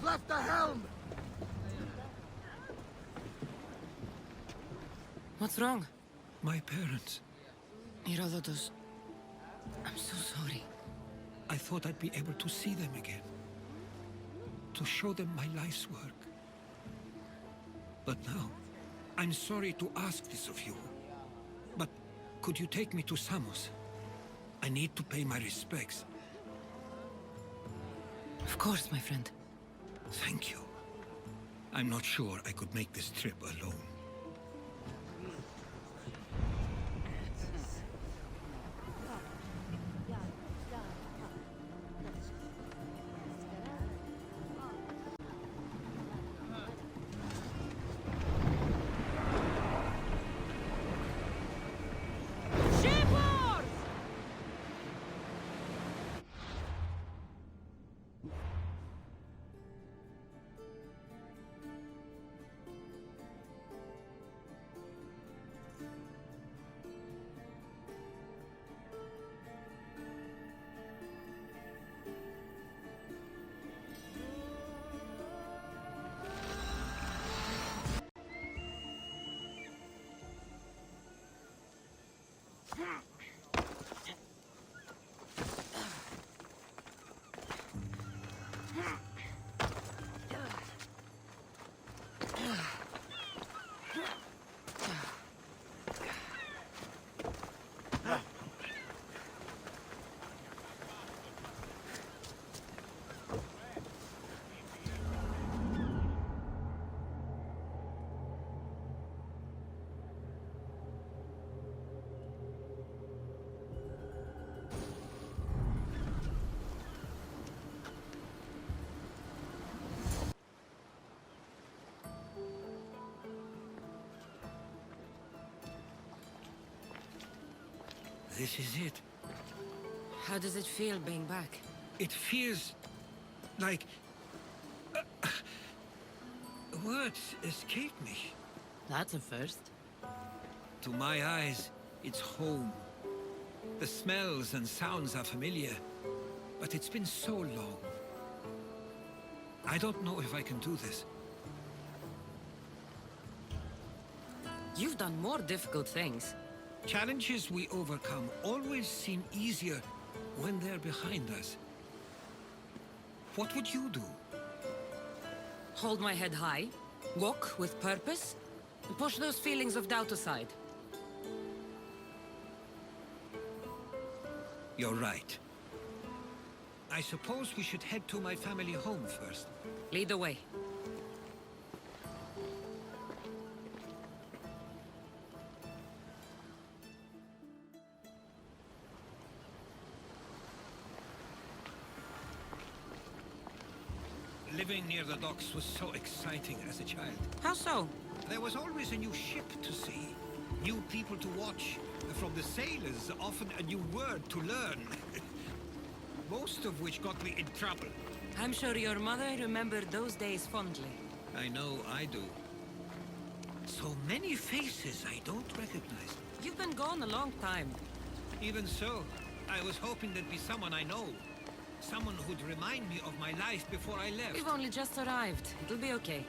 left the helm! What's wrong? My parents. Herodotus, I'm so sorry. I thought I'd be able to see them again. To show them my life's work. But now, I'm sorry to ask this of you. But could you take me to Samos? I need to pay my respects. Of course, my friend. Thank you. I'm not sure I could make this trip alone. This is it. How does it feel being back? It feels like... words escape me. That's a first. To my eyes, it's home. The smells and sounds are familiar, but it's been so long. I don't know if I can do this. You've done more difficult things. Challenges we overcome always seem easier when they're behind us. What would you do? Hold my head high, walk with purpose, and push those feelings of doubt aside. You're right. I suppose we should head to my family home first. Lead the way. Living near the docks was so exciting as a child. How so? There was always a new ship to see, new people to watch. From the sailors, often a new word to learn. Most of which got me in trouble. I'm sure your mother remembered those days fondly. I know I do. So many faces I don't recognize. You've been gone a long time. Even so, I was hoping there'd be someone I know. Someone who'd remind me of my life before I left. We've only just arrived. It'll be okay.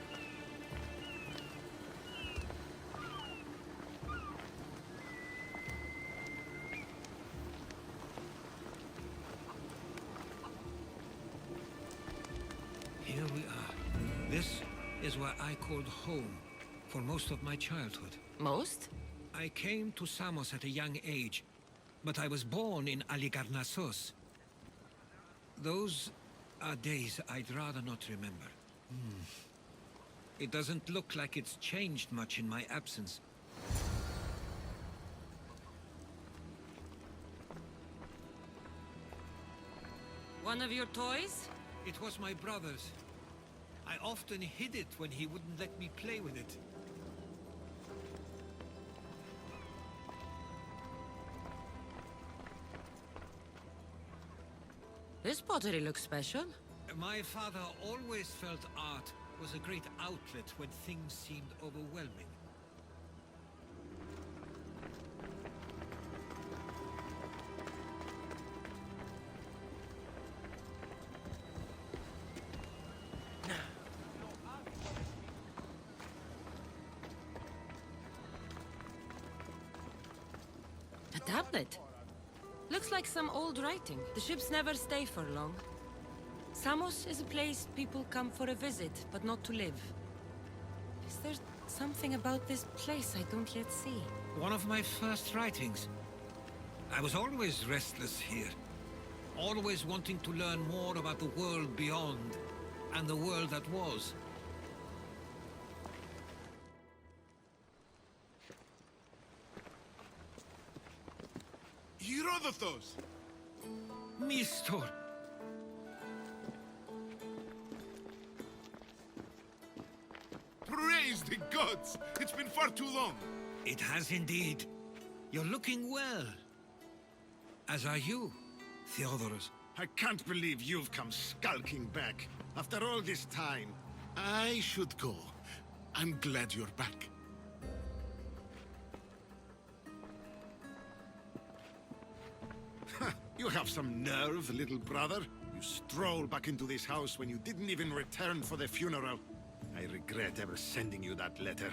Here we are. This is where I called home for most of my childhood. Most? I came to Samos at a young age, but I was born in Aligarnassos. Those are days I'd rather not remember. It doesn't look like it's changed much in my absence. One of your toys? It was my brother's. I often hid it when he wouldn't let me play with it. This pottery looks special. My father always felt art was a great outlet when things seemed overwhelming. tablet. Looks like some old writing. The ships never stay for long. Samos is a place people come for a visit, but not to live. Is there something about this place I don't yet see? One of my first writings. I was always restless here. Always wanting to learn more about the world beyond, and the world that was. Herodotos! Mistor! Praise the gods! It's been far too long. It has indeed. You're looking well. As are you, Theodorus. I can't believe you've come skulking back. After all this time, I should go. I'm glad you're back. You have some nerve, little brother. You stroll back into this house when you didn't even return for the funeral. I regret ever sending you that letter.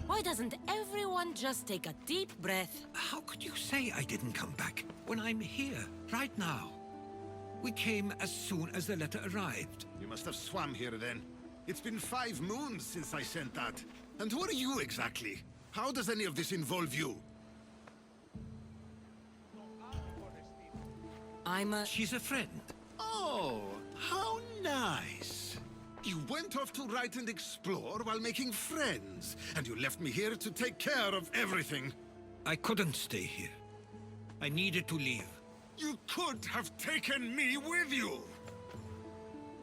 Why doesn't everyone just take a deep breath? How could you say I didn't come back when I'm here, right now? We came as soon as the letter arrived. You must have swum here then. It's been 5 moons since I sent that. And who are you exactly? How does any of this involve you? She's a friend. Oh, how nice. You went off to write and explore while making friends, and you left me here to take care of everything. I couldn't stay here. I needed to leave. You could have taken me with you.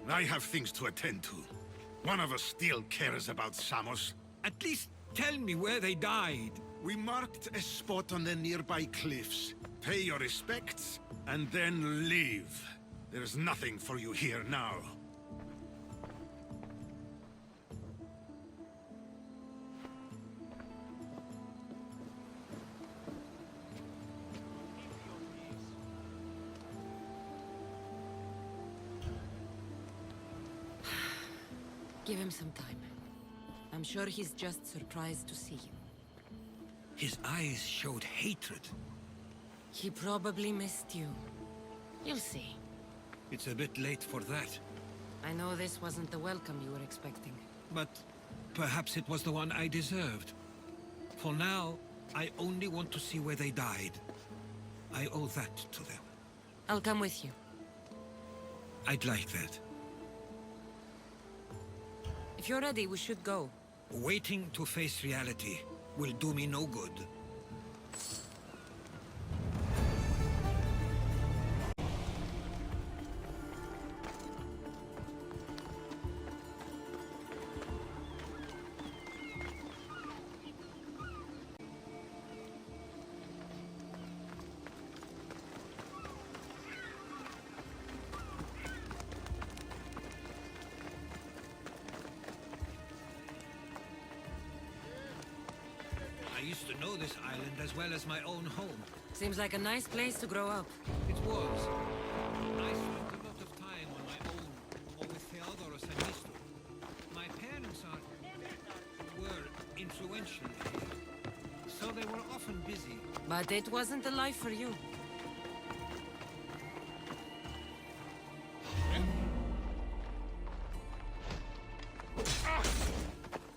I have things to attend to. One of us still cares about Samos. At least tell me where they died. We marked a spot on the nearby cliffs. Pay your respects, and then leave. There's nothing for you here now. Give him some time. I'm sure he's just surprised to see you. His eyes showed hatred. He probably missed you. You'll see. It's a bit late for that. I know this wasn't the welcome you were expecting. But perhaps it was the one I deserved. For now, I only want to see where they died. I owe that to them. I'll come with you. I'd like that. If you're ready, we should go. Waiting to face reality will do me no good. I used to know this island as well as my own home. Seems like a nice place to grow up. It was. I spent a lot of time on my own, or with Theodorus and Misto. My parents were influential here, so they were often busy. But it wasn't the life for you.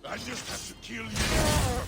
I just have to kill you.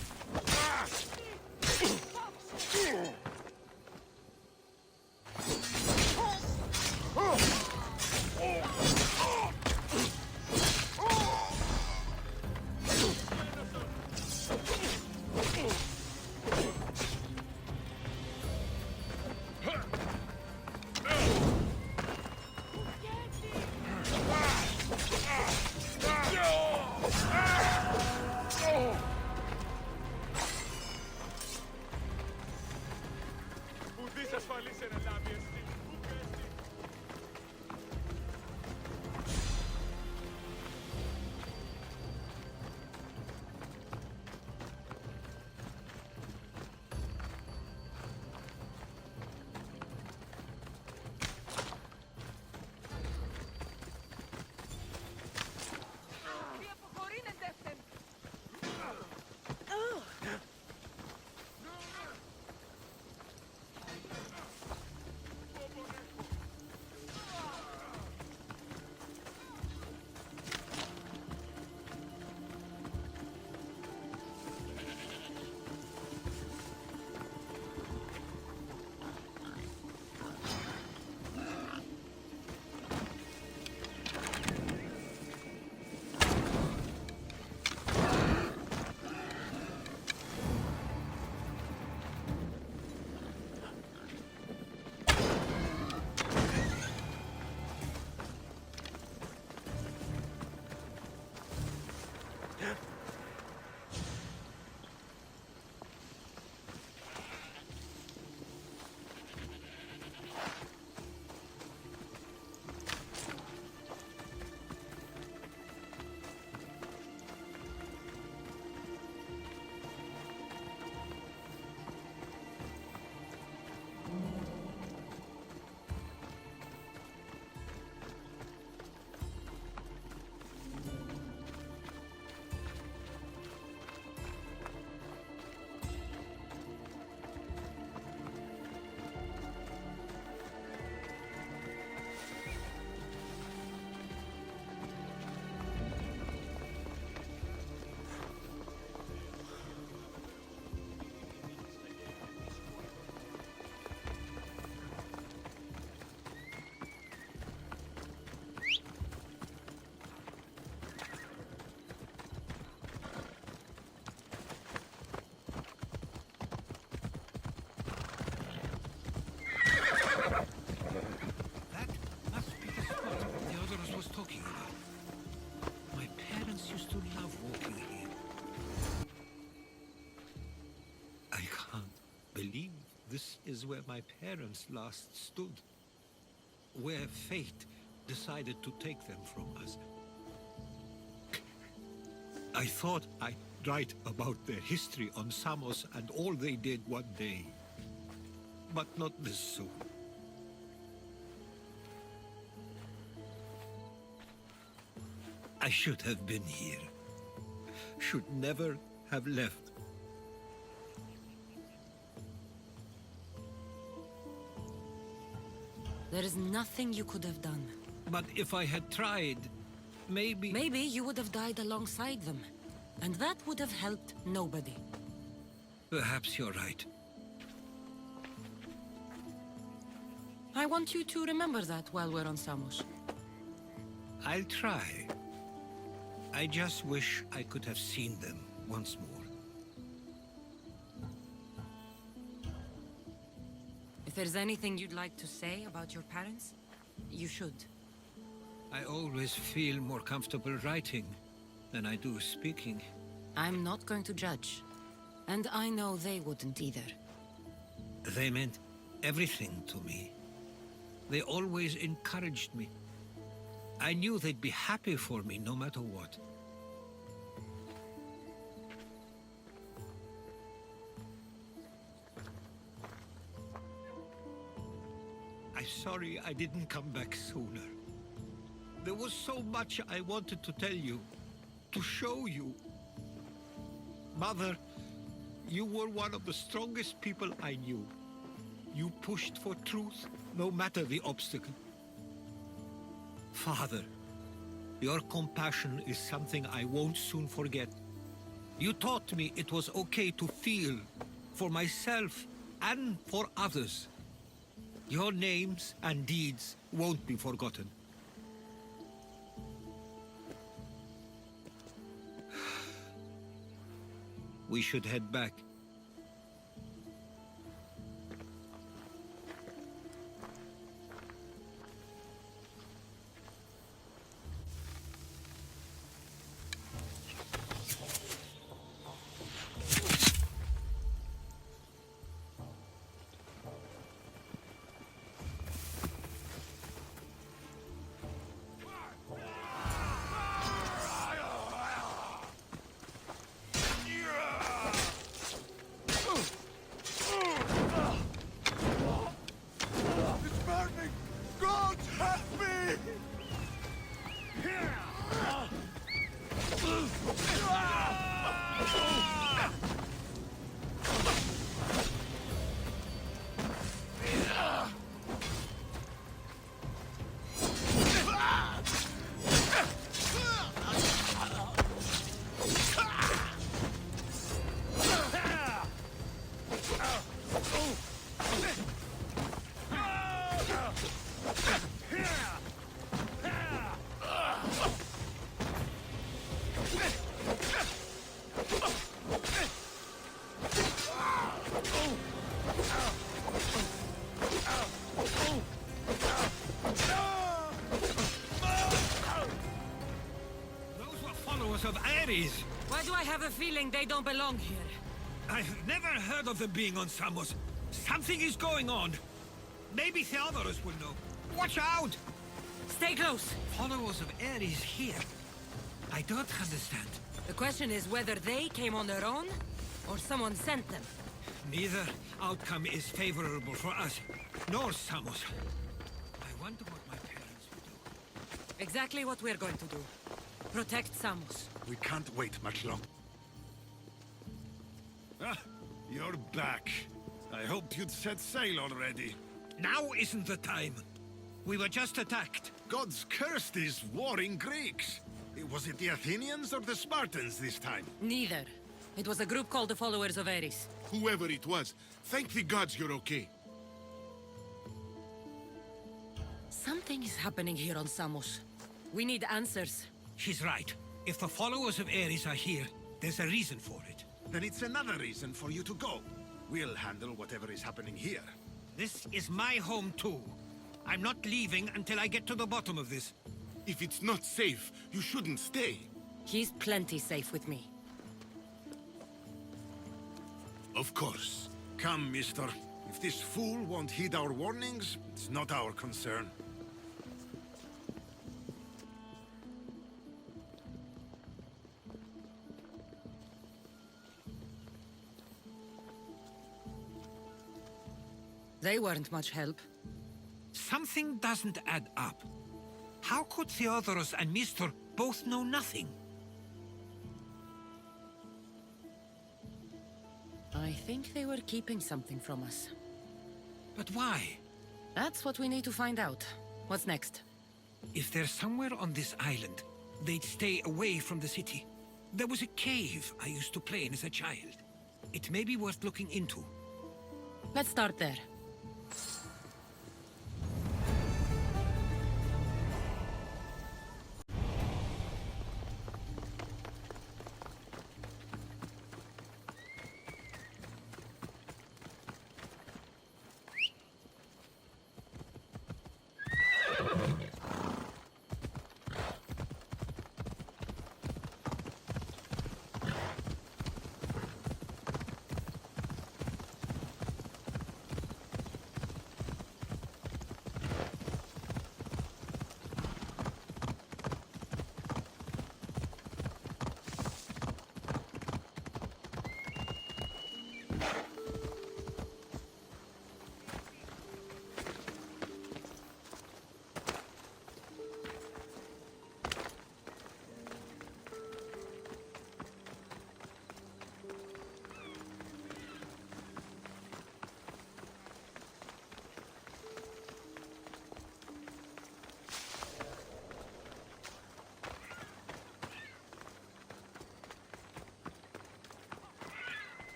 is where my parents last stood. Where fate decided to take them from us. I thought I'd write about their history on Samos and all they did one day. But not this soon. I should have been here. Should never have left. There is nothing you could have done. But if I had tried, maybe... Maybe you would have died alongside them. And that would have helped nobody. Perhaps you're right. I want you to remember that while we're on Samos. I'll try. I just wish I could have seen them once more. If there's anything you'd like to say about your parents, you should. I always feel more comfortable writing than I do speaking. I'm not going to judge. And I know they wouldn't either. They meant everything to me. They always encouraged me. I knew they'd be happy for me no matter what. I'm sorry I didn't come back sooner. There was so much I wanted to tell you, to show you. Mother, you were one of the strongest people I knew. You pushed for truth, no matter the obstacle. Father, your compassion is something I won't soon forget. You taught me it was okay to feel, for myself and for others. Your names and deeds won't be forgotten. We should head back. Of Ares. Why do I have a feeling they don't belong here? I've never heard of them being on Samos. Something is going on. Maybe Theodorus will know. Watch out! Stay close. Followers of Ares here. I don't understand. The question is whether they came on their own, or someone sent them. Neither outcome is favorable for us, nor Samos. I wonder what my parents will do. Exactly what we're going to do. Protect Samos. We can't wait much longer. Ah, you're back. I hoped you'd set sail already. Now isn't the time. We were just attacked. Gods cursed these warring Greeks. Was it the Athenians or the Spartans this time? Neither. It was a group called the Followers of Ares. Whoever it was, thank the gods you're okay. Something is happening here on Samos. We need answers. She's right. If the followers of Ares are here, there's a reason for it. Then it's another reason for you to go. We'll handle whatever is happening here. This is my home too. I'm not leaving until I get to the bottom of this. If it's not safe, you shouldn't stay. He's plenty safe with me. Of course. Come, mister. If this fool won't heed our warnings, it's not our concern. They weren't much help. Something doesn't add up. How could Theodoros and Mr. both know nothing? I think they were keeping something from us. But why? That's what we need to find out. What's next? If they're somewhere on this island, they'd stay away from the city. There was a cave I used to play in as a child. It may be worth looking into. Let's start there.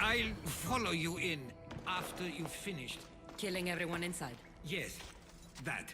I'll follow you in after you've finished. Killing everyone inside. Yes, that.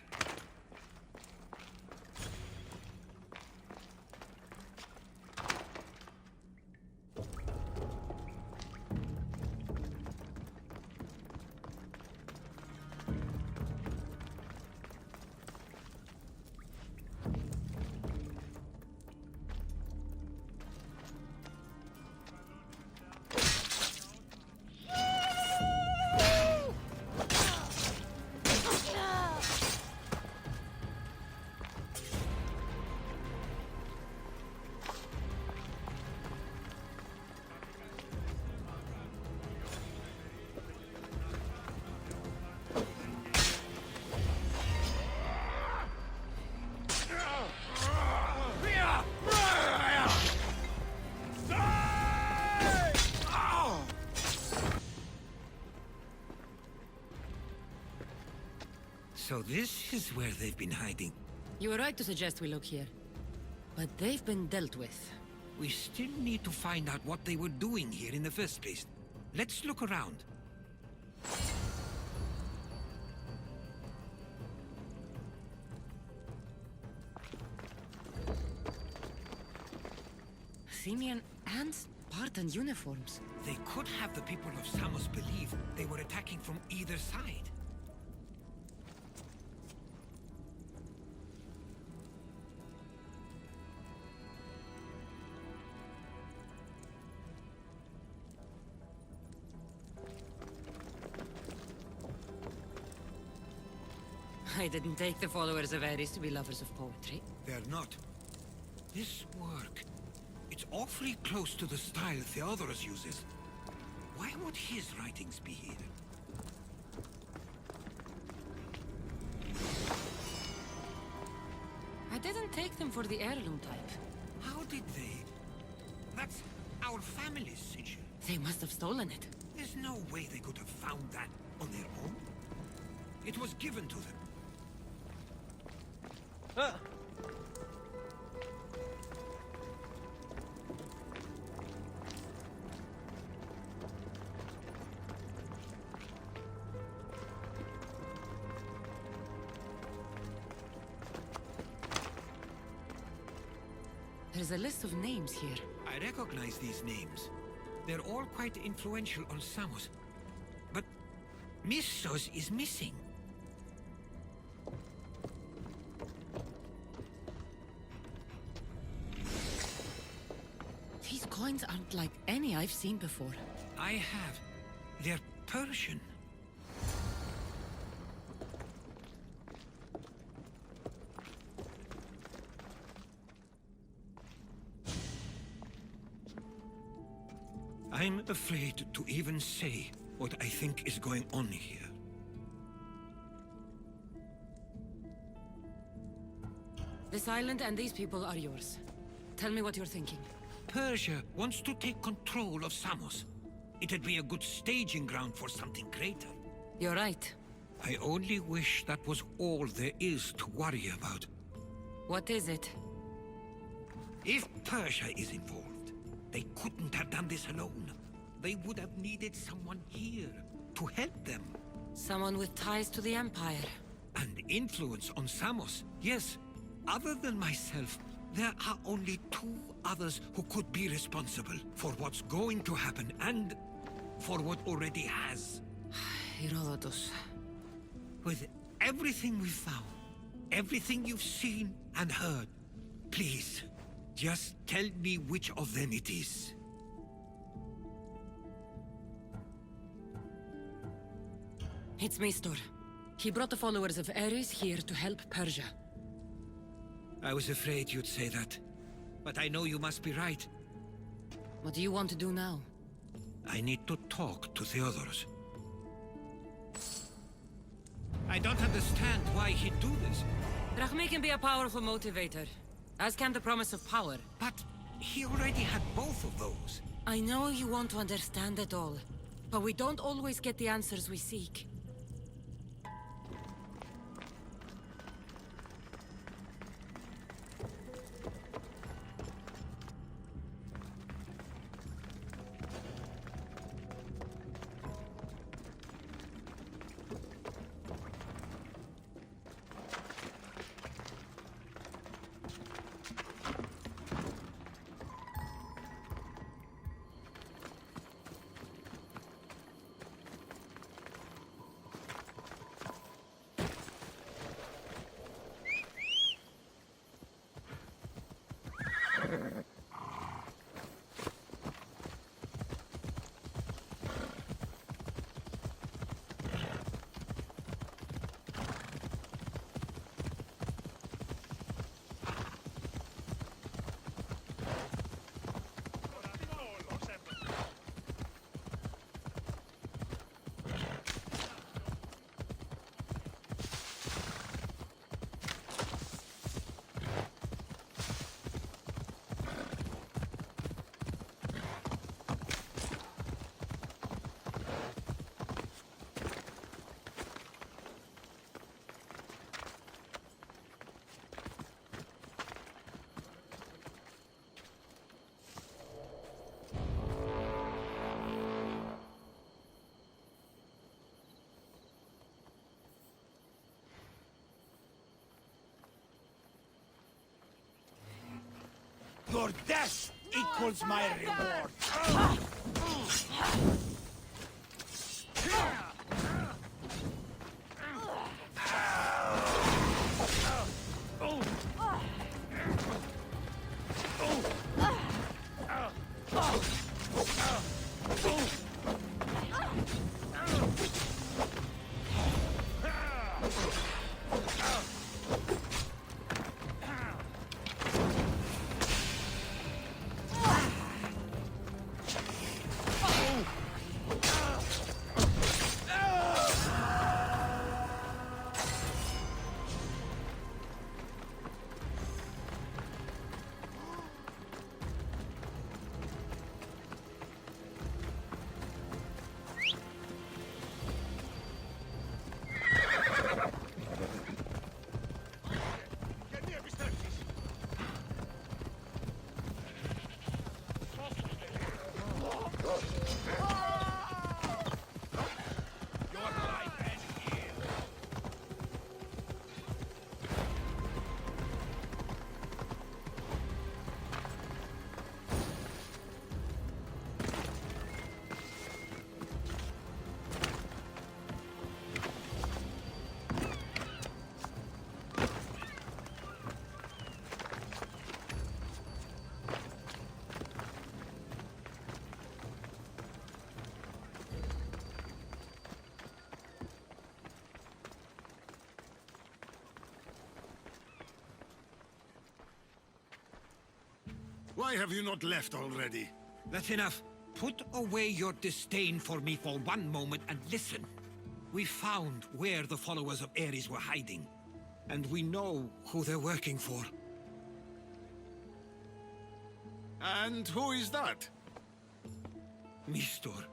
So this is where they've been hiding. You were right to suggest we look here. But they've been dealt with. We still need to find out what they were doing here in the first place. Let's look around. Athenian and Spartan uniforms. They could have the people of Samos believe they were attacking from either side. I didn't take the followers of Ares to be lovers of poetry. They're not. This work, it's awfully close to the style Theodoros uses. Why would his writings be here? I didn't take them for the heirloom type. How did they? That's our family's sigil. They must have stolen it. There's no way they could have found that on their own. It was given to them. There's a list of names here. I recognize these names. They're all quite influential on Samos. But Missos is missing. These coins aren't like any I've seen before. I have. They're Persian. I'm afraid to even say what I think is going on here. This island and these people are yours. Tell me what you're thinking. Persia wants to take control of Samos. It'd be a good staging ground for something greater. You're right. I only wish that was all there is to worry about. What is it? If Persia is involved, they couldn't have done this alone. They would have needed someone here to help them. Someone with ties to the Empire. And influence on Samos, yes. Other than myself, there are only two others who could be responsible for what's going to happen and for what already has. Herodotus. With everything we've found, everything you've seen and heard, please, just tell me which of them it is. It's Mistor. He brought the followers of Ares here to help Persia. I was afraid you'd say that. But I know you must be right. What do you want to do now? I need to talk to Theodorus. I don't understand why he'd do this. Drachmi can be a powerful motivator, as can the promise of power. But he already had both of those. I know you want to understand it all, but we don't always get the answers we seek. Your death equals my reward. Why have you not left already? That's enough. Put away your disdain for me for one moment and listen. We found where the followers of Ares were hiding. And we know who they're working for. And who is that? Mistor.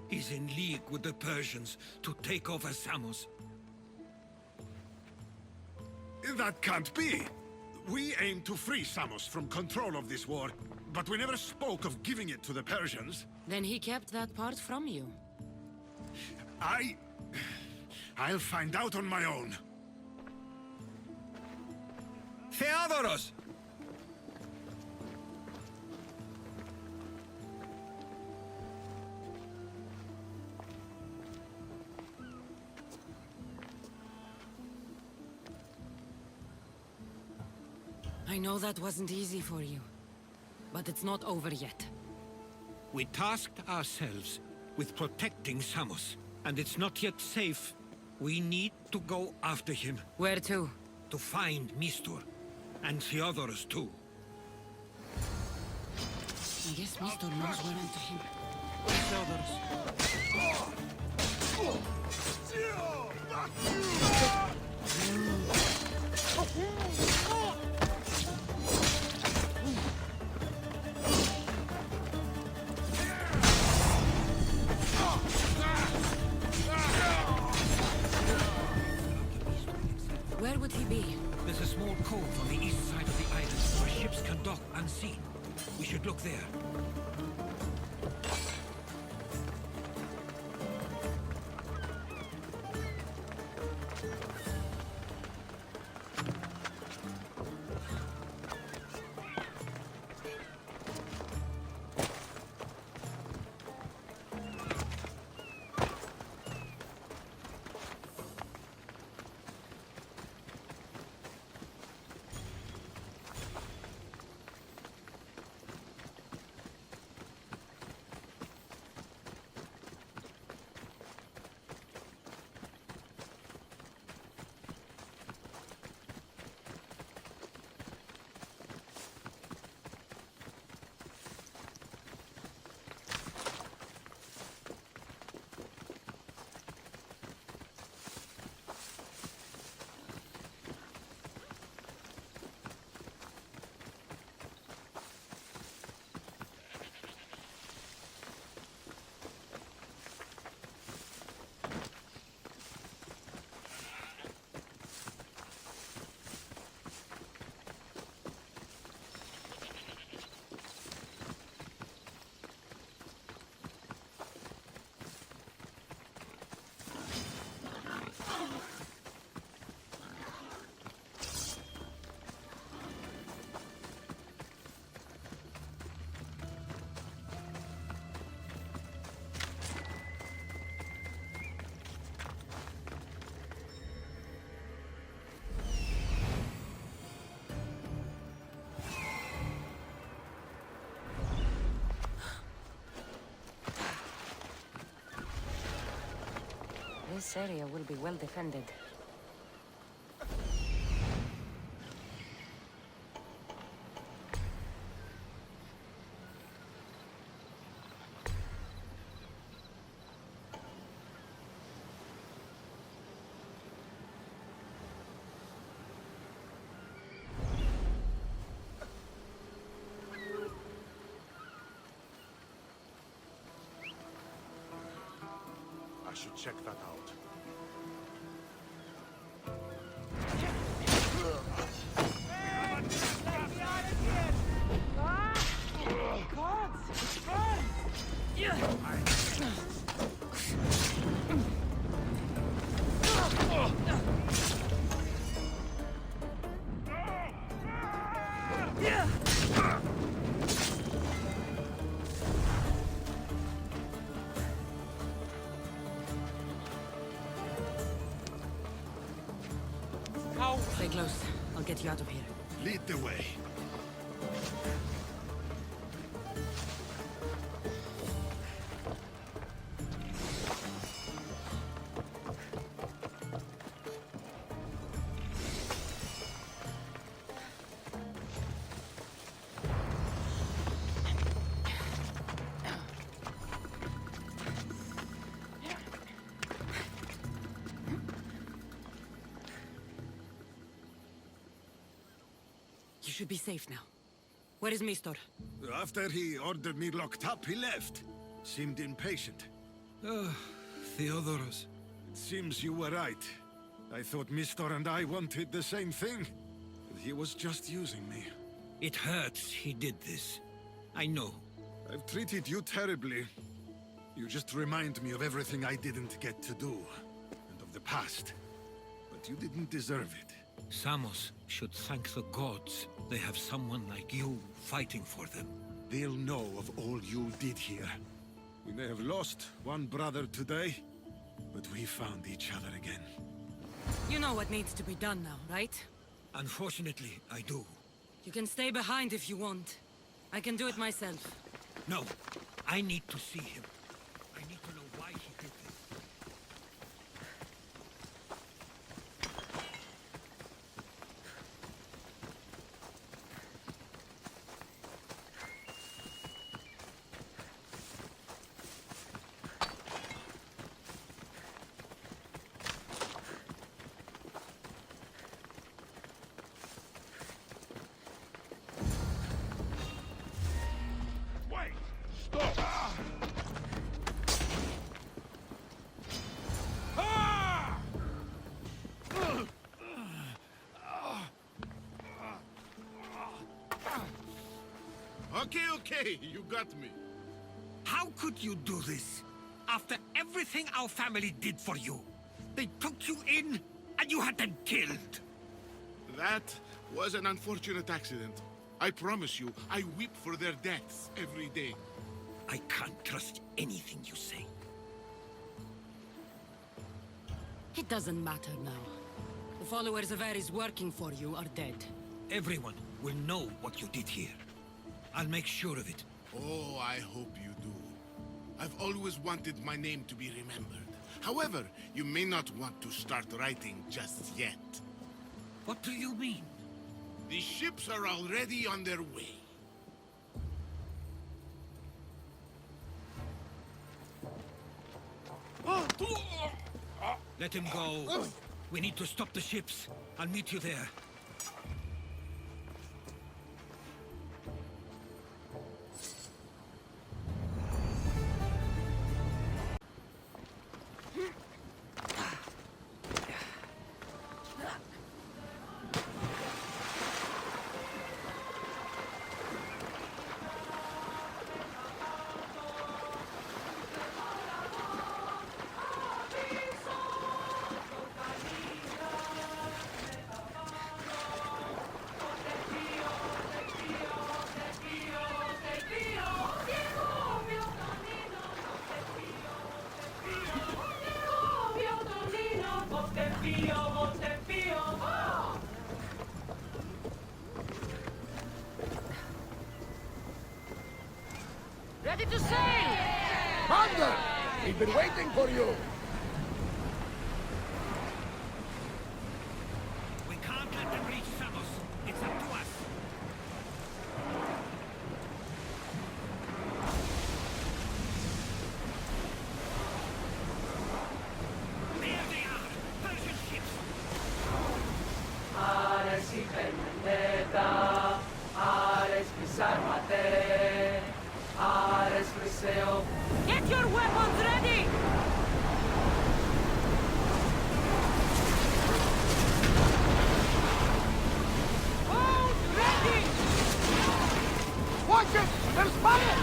He's in league with the Persians to take over Samos. That can't be. We aim to free Samos from control of this war, but we never spoke of giving it to the Persians. Then he kept that part from you. I'll find out on my own. Theodoros! I know that wasn't easy for you, but it's not over yet. We tasked ourselves with protecting Samos, and it's not yet safe. We need to go after him. Where to? To find Mistor. And Theodoros too. I guess Mistor knows we're onto him. Theodoros. Where would he be? There's a small cove on the east side of the island where ships can dock unseen. We should look there. This area will be well defended. I should check that out. Stay close. I'll get you out of here. Lead the way. should be safe now. Where is Mistor? After he ordered me locked up, he left. Seemed impatient. Oh, Theodoros. It seems you were right. I thought Mistor and I wanted the same thing. But he was just using me. It hurts he did this. I know. I've treated you terribly. You just remind me of everything I didn't get to do. And of the past. But you didn't deserve it. Samos should thank the gods. They have someone like you fighting for them. They'll know of all you did here. We may have lost one brother today, but we found each other again. You know what needs to be done now, right? Unfortunately, I do. You can stay behind if you want. I can do it myself. No, I need to see him. I need to know why he did this. Wait! Stop! Okay, you got me. How could you do this? After everything our family did for you. They took you in, and you had them killed. That was an unfortunate accident. I promise you, I weep for their deaths every day. I can't trust anything you say. It doesn't matter now. The followers of Ares working for you are dead. Everyone will know what you did here. I'll make sure of it. Oh, I hope you do. I've always wanted my name to be remembered. However, you may not want to start writing just yet. What do you mean? The ships are already on their way. Let him go. We need to stop the ships. I'll meet you there. Ready to sail! Commander! We've been waiting for you! We can't let them reach Samos. It's up to us. There they are! Persian ships! Ares η vendetta, Ares pisarmate, Ares Criseo. Get your weapons ready! Hold ready! Watch it! There's fire!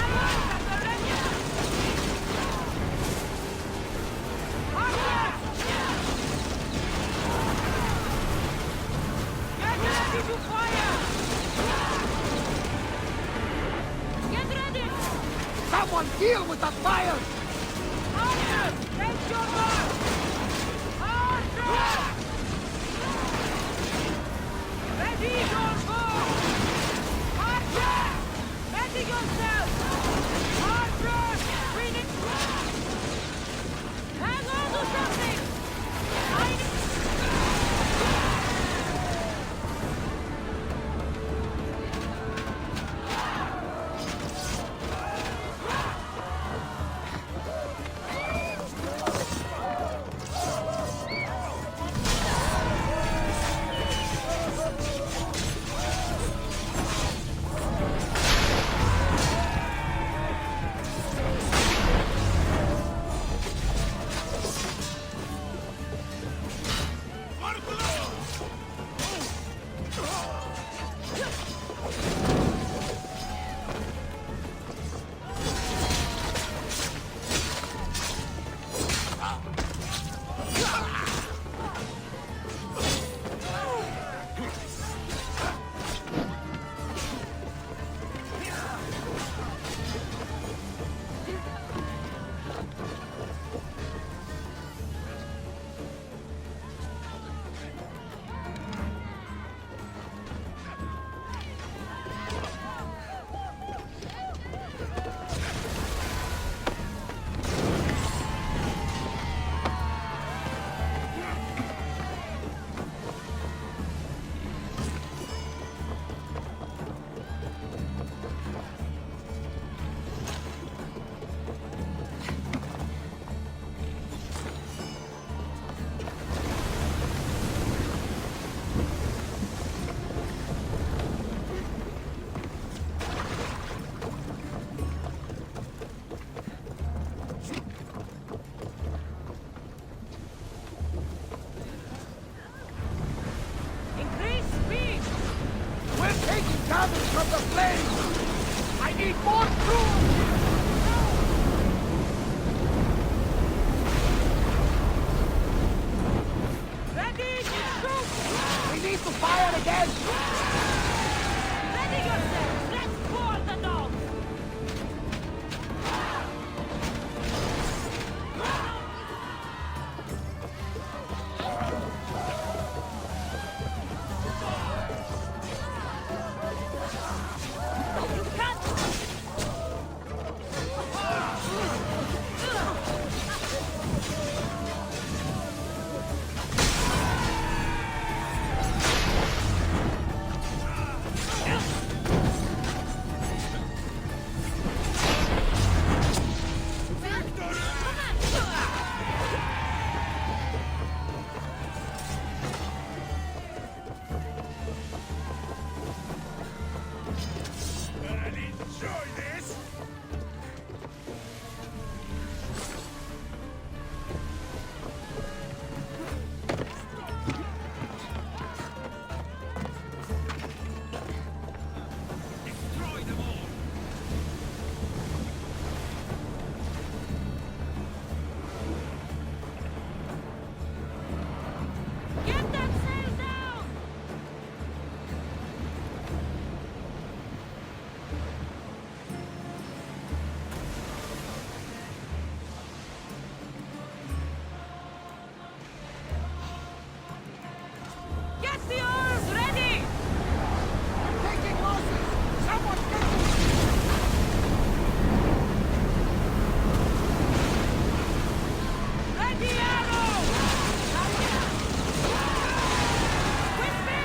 Arrows at the ready! Archers! Get ready to fire! Get ready! Someone deal with that fire! Archers! Take your mark! Archers! Ready your bow! Archers! Ready yourself! Archers! We need... Hang on to something! I need... need more troops! Ready to shoot! We need to fire again! Ready yourself! Let's pour the dogs! And enjoy this! Destroy them all! Get that sail down! Get the oars ready! Taking losses! Someone get me! Ready arrow! With me!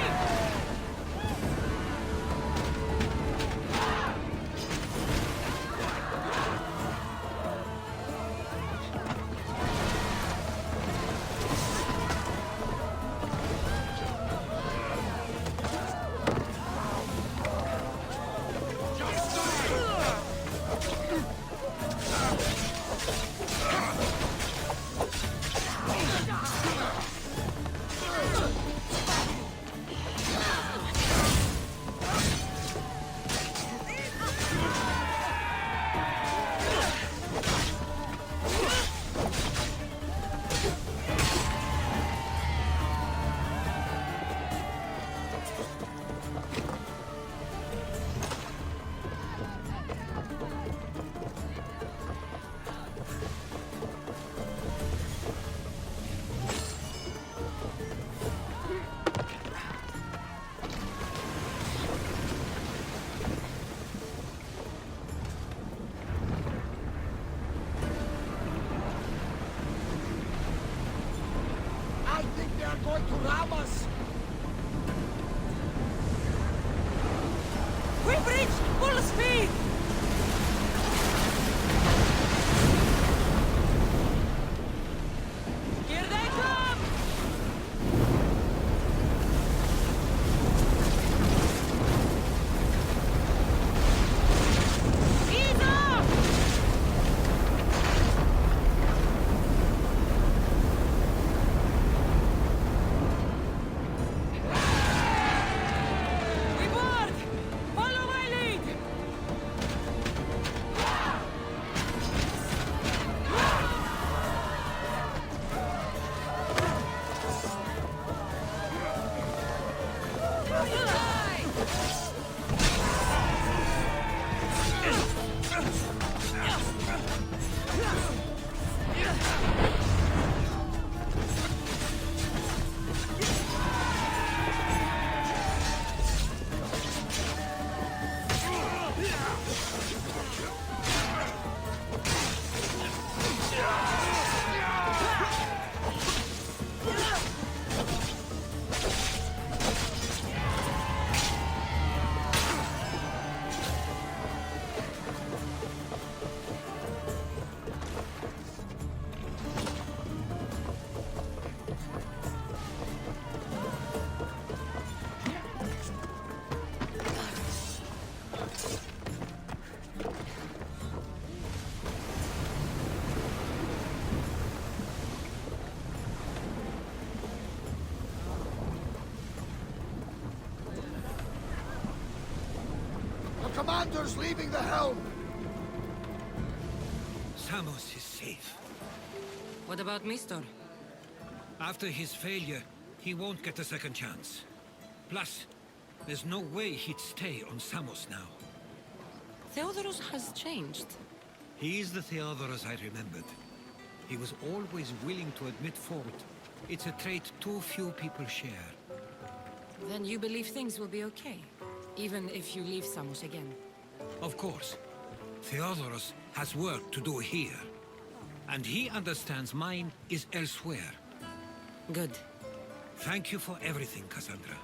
I think they are going to ram us! We've reached full speed! Here they come! Ease off! We board! Follow my lead! commander's leaving the helm. Samos is safe. What about Mistor? After his failure, he won't get a second chance. Plus, there's no way he'd stay on Samos now. Theodorus has changed. He's the Theodorus I remembered. He was always willing to admit fault. It's a trait too few people share. Then you believe things will be okay, even if you leave Samos again. Of course. Theodorus has work to do here. And he understands mine is elsewhere. Good. Thank you for everything, Cassandra.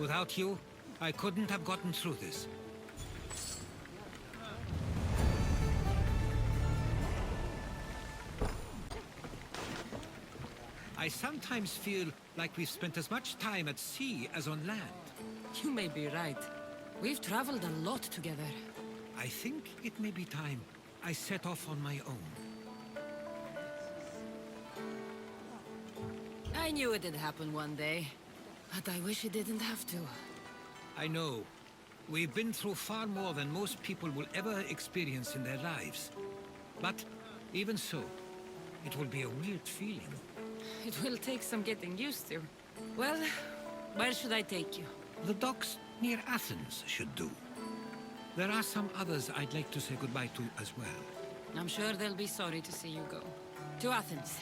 Without you, I couldn't have gotten through this. I sometimes feel like we've spent as much time at sea as on land. You may be right. We've traveled a lot together. I think it may be time I set off on my own. I knew it'd happen one day, but I wish it didn't have to. I know. We've been through far more than most people will ever experience in their lives. But even so, it will be a weird feeling. It will take some getting used to. Well, where should I take you? The docks near Athens should do. There are some others I'd like to say goodbye to as well. I'm sure they'll be sorry to see you go. To Athens.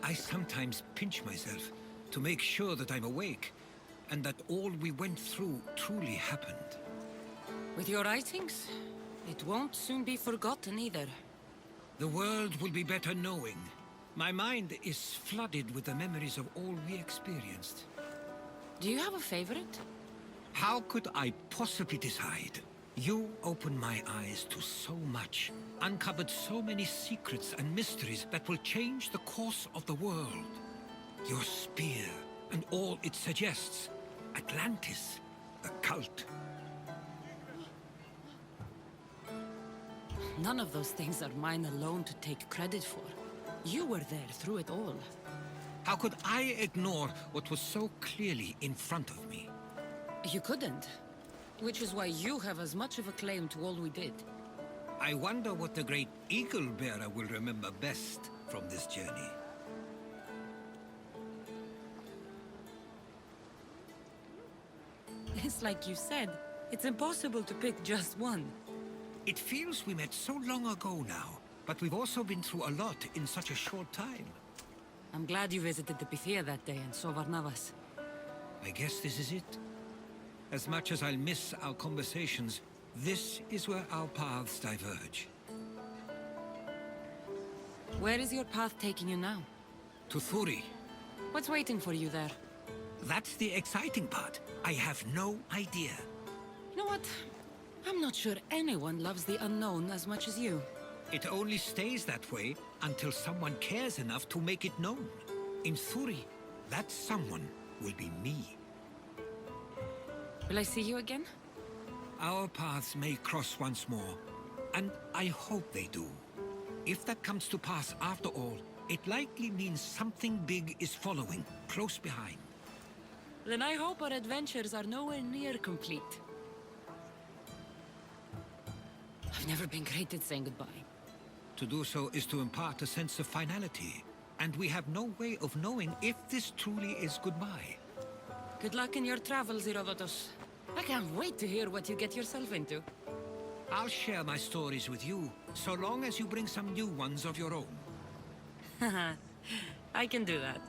I sometimes pinch myself to make sure that I'm awake, and that all we went through truly happened. With your writings, it won't soon be forgotten either. The world will be better knowing. My mind is flooded with the memories of all we experienced. Do you have a favorite? How could I possibly decide? You opened my eyes to so much, uncovered so many secrets and mysteries that will change the course of the world. Your spear, and all it suggests. Atlantis, the cult. None of those things are mine alone to take credit for. You were there through it all. How could I ignore what was so clearly in front of me? You couldn't. Which is why you have as much of a claim to all we did. I wonder what the great Eagle Bearer will remember best from this journey. It's like you said, it's impossible to pick just one. It feels we met so long ago now, but we've also been through a lot in such a short time. I'm glad you visited the Pythia that day and saw Varnavas. I guess this is it. As much as I'll miss our conversations, this is where our paths diverge. Where is your path taking you now? To Thuri. What's waiting for you there? That's the exciting part. I have no idea. You know what? I'm not sure anyone loves the unknown as much as you. It only stays that way until someone cares enough to make it known. In Thuri, that someone will be me. Will I see you again? Our paths may cross once more, and I hope they do. If that comes to pass after all, it likely means something big is following, close behind. Then I hope our adventures are nowhere near complete. I've never been great at saying goodbye. To do so is to impart a sense of finality. And we have no way of knowing if this truly is goodbye. Good luck in your travels, Herodotus. I can't wait to hear what you get yourself into. I'll share my stories with you, so long as you bring some new ones of your own. I can do that.